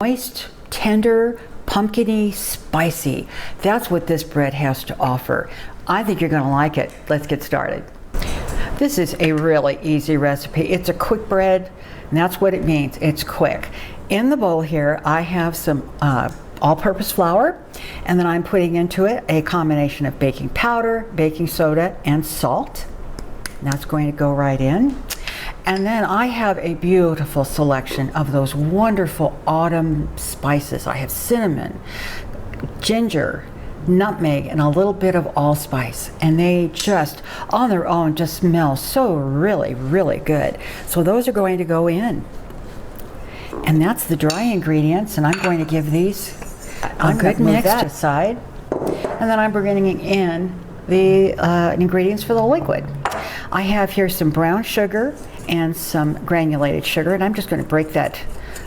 moist, tender, pumpkiny, spicy. That's what this bread has to offer. I think you're going to like it. Let's get started. This is a really easy recipe. It's a quick bread, and that's what it means. It's quick. In the bowl here, I have some all-purpose flour, and then I'm putting into it a combination of baking powder, baking soda, and salt. And that's going to go right in. And then I have a beautiful selection of those wonderful autumn spices. I have cinnamon, ginger, nutmeg, and a little bit of allspice. And they just, on their own, just smell so really, really good. So those are going to go in. And that's the dry ingredients. And I'm going to give these a good mix aside. And then I'm bringing in the ingredients for the liquid. I have here some brown sugar and some granulated sugar, and I'm just going to break that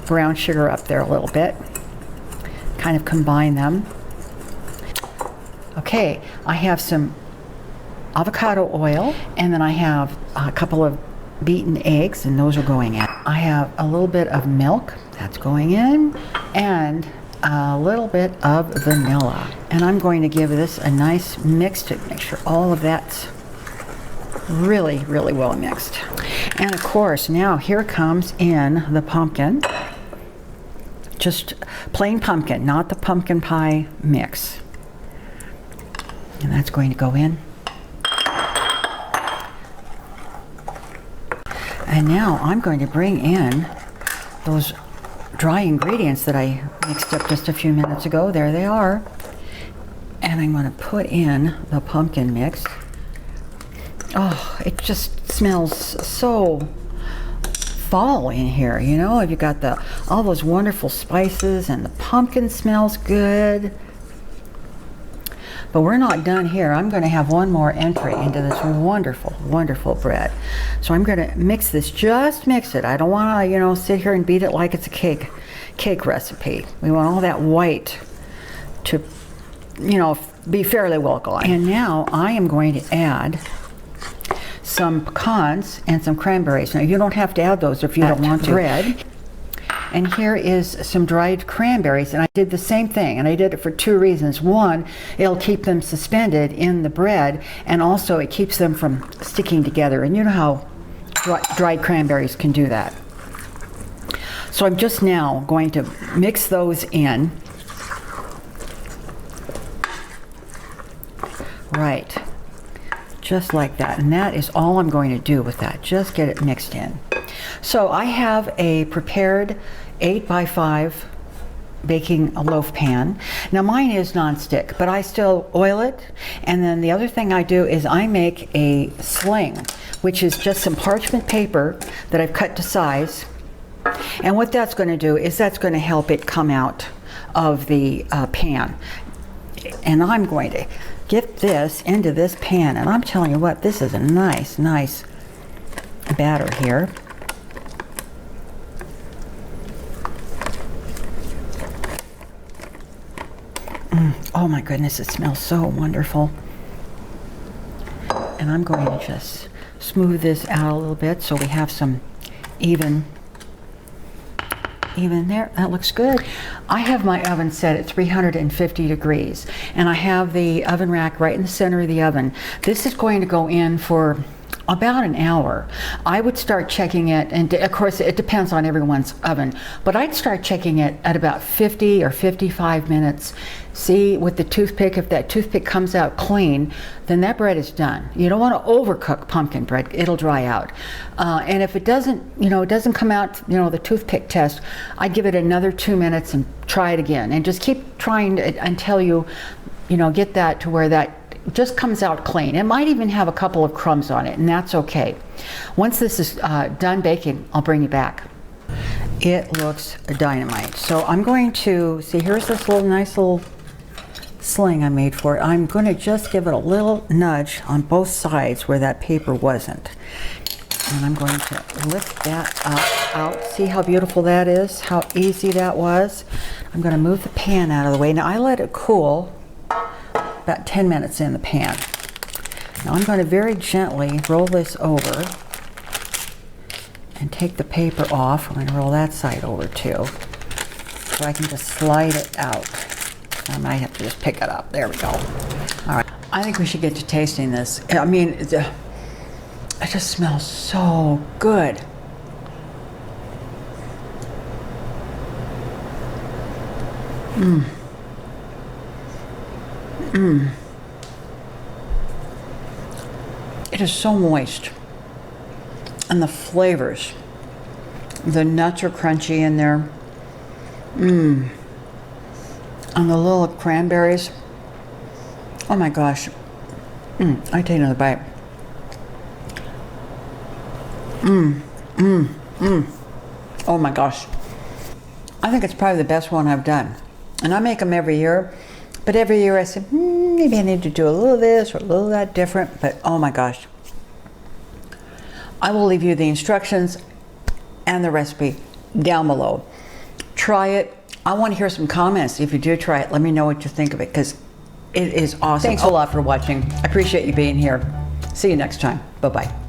brown sugar up there a little bit, kind of combine them. Okay, I have some avocado oil, and then I have a couple of beaten eggs, and those are going in. I have a little bit of milk, that's going in, and a little bit of vanilla. And I'm going to give this a nice mix to make sure all of that's really, really well mixed. And of course, now here comes in the pumpkin. Just plain pumpkin, not the pumpkin pie mix. And that's going to go in. And now I'm going to bring in those dry ingredients that I mixed up just a few minutes ago. There they are. And I'm going to put in the pumpkin mix. Oh, it just smells so fall in here, you know. You've got all those wonderful spices, and the pumpkin smells good. But we're not done here. I'm going to have one more entry into this wonderful, wonderful bread. So I'm going to mix this, just mix it. I don't want to, you know, sit here and beat it like it's a cake recipe. We want all that white to, you know, be fairly well gone. And now I am going to add some pecans and some cranberries. Now you don't have to add those if you don't want to. Bread. And here is some dried cranberries, and I did the same thing, and I did it for two reasons. One, it'll keep them suspended in the bread, and also it keeps them from sticking together. And you know how dried cranberries can do that. So I'm just now going to mix those in. Right. Just like that, and that is all I'm going to do with that. Just get it mixed in. So I have a prepared 8x5 baking loaf pan. Now mine is nonstick, but I still oil it. And then the other thing I do is I make a sling, which is just some parchment paper that I've cut to size. And what that's going to do is that's going to help it come out of the pan. And I'm going to get this into this pan, and I'm telling you what, this is a nice, nice batter here. Oh my goodness, it smells so wonderful. And I'm going to just smooth this out a little bit so we have some even there. That looks good. I have my oven set at 350 degrees, and I have the oven rack right in the center of the oven. This is going to go in for about an hour. I would start checking it, and of course it depends on everyone's oven, but I'd start checking it at about 50 or 55 minutes. See with the toothpick, if that toothpick comes out clean, then that bread is done. You don't want to overcook pumpkin bread, it'll dry out. And if it doesn't, you know, it doesn't come out, you know, the toothpick test, I'd give it another 2 minutes and try it again, and just keep trying until you know, get that to where that just comes out clean. It might even have a couple of crumbs on it, and that's okay. Once this is done baking, I'll bring you back. It looks dynamite. So I'm going to, see, here's this nice little sling I made for it. I'm going to just give it a little nudge on both sides where that paper wasn't. And I'm going to lift that up, out. See how beautiful that is? How easy that was? I'm going to move the pan out of the way. Now I let it cool about 10 minutes in the pan. Now I'm going to very gently roll this over and take the paper off. I'm going to roll that side over too. so I can just slide it out. I might have to just pick it up. There we go. All right. I think we should get to tasting this. I mean, it just smells so good. Mmm. Mmm. It is so moist. And the flavors. The nuts are crunchy in there. Mmm. And the little cranberries. Oh my gosh. I take another bite. Oh my gosh. I think it's probably the best one I've done. And I make them every year, but every year I say, maybe I need to do a little of this or a little of that different, but oh my gosh. I will leave you the instructions and the recipe down below. Try it. I want to hear some comments. If you do try it, let me know what you think of it, because it is awesome. Thanks a lot for watching. I appreciate you being here. See you next time. Bye-bye.